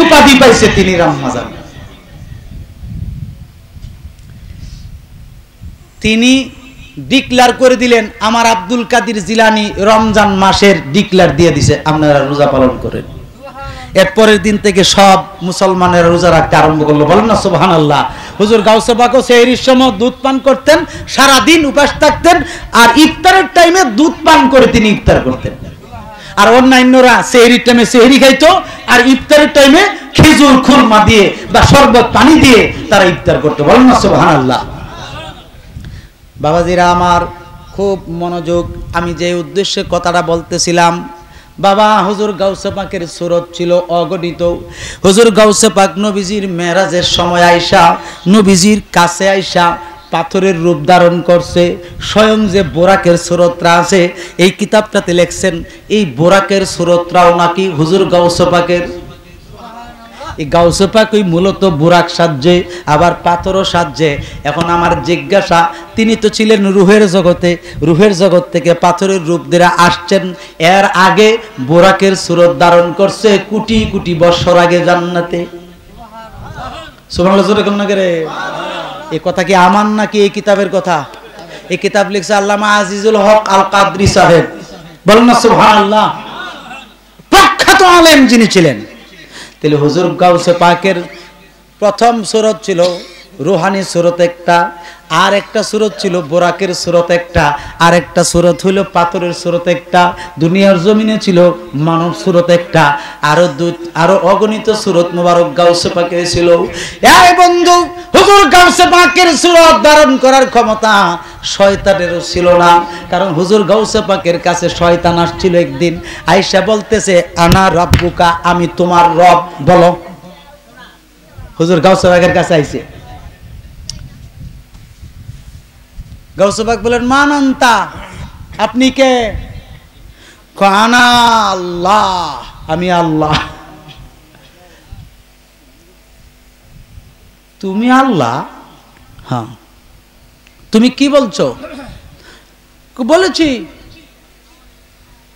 উপাধি পাইছে তিনি রমজান। তিনি ডিক্লার করে দিলেন, আমার আব্দুল কাদের জিলানী রমজান মাসের ডিক্লার দিয়ে দিছে, আপনারা রোজা পালন করেন। এরপরের দিন থেকে সব মুসলমানেরা রোজা রাখতে আরম্ভ করলো, বলেন না সুবহানাল্লাহ। হুজুর গাউসে পাকও সেহরির সময় দুধ পান করতেন, সারা দিন উপাস থাকতেন, আর ইফতারের টাইমে দুধ পান করে তিনি ইফতার করতেন। আর অন্যান্যরা সেহরির টাইমে সেহরি খাইতো, আর ইফতারের টাইমে খেজুর খুরমা দিয়ে বা শরবত পানি দিয়ে তারা ইফতার করতো, বলেন না সুবহানাল্লাহ। বাবাজিরা আমার, খুব মনোযোগ, আমি যে উদ্দেশ্যে কথাটা বলতেছিলাম, বাবা হুজুর গাউসে পাকের সুরত ছিল অগণিত। হুজুর গাউসে পাক নবীজির মেরাজের সময় আইসা, নবীজির কাছে আইসা পাথরের রূপ ধারণ করছে। স্বয়ং যে বোরাকের সুরতরা আছে এই কিতাবটাতে লেখছেন, এই বোরাকের সুরতরাও নাকি হুজুর গাউসে পাকের। এই গাউসে পাক ওই মূলত বুরাক সাজে, আবার পাথরও সাজে। এখন আমার জিজ্ঞাসা, তিনি তো ছিলেন রুহের জগতে, রুহের জগৎ থেকে পাথরের রূপ দিয়ে আসছেন। এর আগে বুরাকের সুরত ধারণ করছে কোটি কোটি বছর আগে জান্নাতে। সুবহানাল্লাহ জোরে কন্যা করে। এই কথা কি আমার নাকি এই কিতাবের কথা? এই কিতাব লিখছে আল্লামা আজিজুল হক আল কাদরি সাহেব, বলেন না সুবহানাল্লাহ। প্রখ্যাত আলেম যিনি ছিলেন। তাহলে হুজুর গাউসে পাকের প্রথম সুরত ছিল রুহানি সুরত একটা, আর একটা সুরত ছিল বোরাকের সুরত একটা, আর একটা সুরত হইল পাথরের সুরত একটা, দুনিয়ার জমিনে ছিল মানব সুরত একটা, আরো অগণিত সুরত মুবারক গাউসে পাকের ছিল। এই বন্ধু, হুজুর গাউসে পাকের সুরত ধারণ করার ক্ষমতা শয়তানেরও ছিল না, কারণ হুজুর গাউসে পাকের কাছে শয়তান আসছিল একদিন, আয়েশা বলতেছে আনা রব্বুকা, আমি তোমার রব, বলো। হুজুর গাউসে পাকের কাছে আইছে, গাউসে পাক বলেন মান আনতা, আপনি কে? আনা আল্লাহ, আমি আল্লাহ। তুমি আল্লাহ? হ্যাঁ। তুমি কি বলছো? বলেছি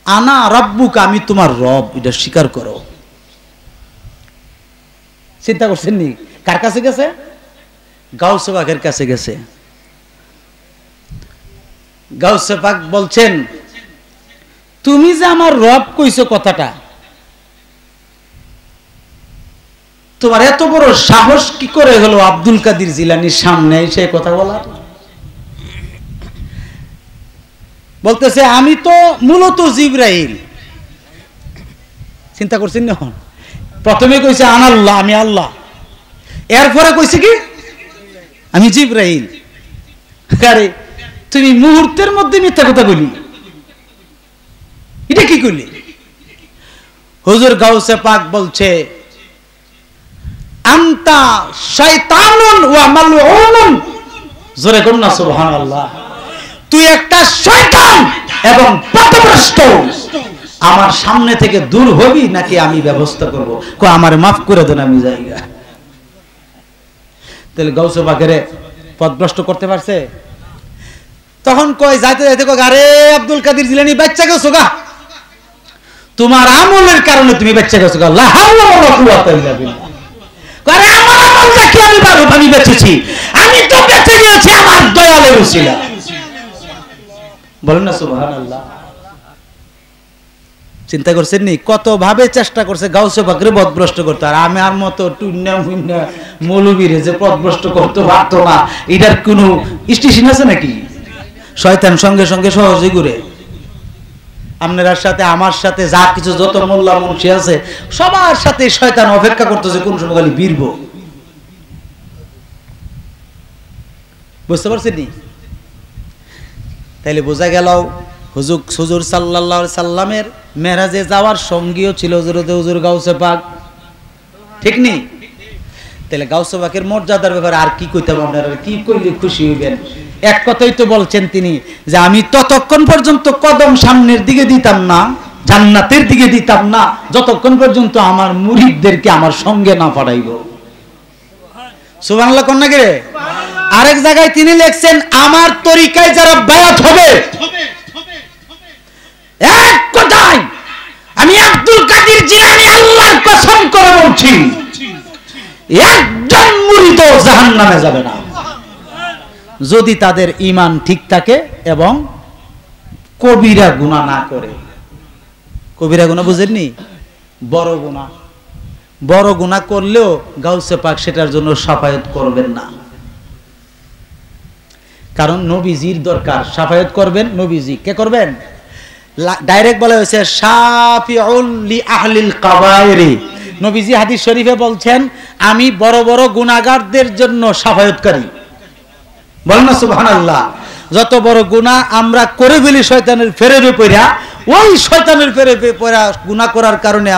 আনা রব্বুকা, আমি তোমার রব, এটা স্বীকার করো। চিন্তা করছেন নি কার কাছে গেছে? গাউসে পাকের কাছে গেছে। গাউসে পাক বলছেন, তুমি যে আমার রব কইছো কথাটা, তোমার এত বড় সাহস কি করে হলো আব্দুল কাদের জিলানীর সামনে এসে কথা বলার? বলতেছে আমি তো মূলত জিবরাইল। চিন্তা করছেন না? প্রথমে কইছে আনাল্লাহ, আমি আল্লাহ, এরপরে কইছে কি আমি জিবরাইল। আরে তুমি মুহূর্তের মধ্যে মিথ্যা কথা বলি, এটা কি করলি? হুজুর গাউসে পাক বলছে আনতা শায়তানুন ওয়া মালউনুন, জোরে কোন না সুবহানাল্লাহ। তুই একটা শয়তান এবং পথভ্রষ্ট, আমার সামনে থেকে দূর হবি নাকি আমি ব্যবস্থা করব? কো আমার মাফ করে দেন, আমি যাইগা। তাহলে গাউসে পাকের পথভ্রষ্ট করতে পারছে? তখন কয় যাইতে যাইতে কয় আরে আব্দুল কাদের জিলানী বাচ্চা গেছো গা, তোমার আমলের কারণে তুমি বাচ্চা গেছো গা। লা হাওলা ওয়ালা কুওয়াতা ইল্লা বিল্লাহ। আরে আমার আমল নাকি আমি বেঁচেছি? আমি তো বেঁচে গেছি আমার দয়ালের উসিলা, বলেন না সুবহানাল্লাহ। চিন্তা করছেন নি কত ভাবে চেষ্টা করছে গাউসে পাকের পথভ্রষ্ট করতে, আর আমি আর মতো টুন্না মুন্না মৌলবীরে যে পথভ্রষ্ট করতে পারতো না, এটার কোনো স্টেশন আছে নাকি? শয়তান সঙ্গে সঙ্গে সহজে ঘুরে। আপনার সাথে আমার সাথে যা কিছু যত মোল্লা মুন্সি আছে সবার সাথে শয়তান অপেক্ষা করতেছে কোন সময় খালি বীরব। বুঝতে পারছেন নি? তাইলে বোঝা গেল হুজুর সাল্লাল্লাহু আলাইহি সাল্লামের মেরাজে যাওয়ার সঙ্গীও ছিল হুজুর গাউসে পাক, ঠিক নি? তাহলে গাউসে পাকের মর্যাদার ব্যাপারে আর কি কইতাম, আপনারা কি কইলে খুশি হইবেন? এক কথাই তো বলছেন তিনি যে আমি ততক্ষণ পর্যন্ত কদম সামনের দিকে দিতাম না, জান্নাতের দিকে দিতাম না, যতক্ষণ পর্যন্ত আমার মুরিদদেরকে আমার সঙ্গে না পাঠাইব। সুবহানাল্লাহ কোন নাকি রে? আরেক জায়গায় তিনি লিখছেন আমার তরিকায় যারা বায়াত হবে, এক কথায় আমি আব্দুল কাদের জিলানী আল্লাহর কসম করে বলছি বলছি একজন মুরিদও জাহান্নামে যাবে না যদি তাদের ঈমান ঠিক থাকে এবং কবিরা গুনাহ না করে। কবিরা গুনাহ বুঝেননি? বড় গুনাহ, বড় গুনাহ করলেও গাউসে পাক সেটার জন্য শাফায়াত করবেন না, কারণ নবীজির দরকার। শাফায়াত করবেন নবীজি, কে করবেন? ডাইরেক্ট বলা হয়েছে শাফিউল লি আহলিল কাবায়েরি। নবীজি হাদিস শরীফে বলছেন আমি বড় বড় গুনাহগারদের জন্য শাফায়াতকারী। বলেন না সুবহানাল্লাহ। যত বড় গুনাহ আমরা করে ফেলি শয়তানের ফেরেবে পড়া, ওই শয়তানের ফেরেবে পড়া গুনাহ করার কারণে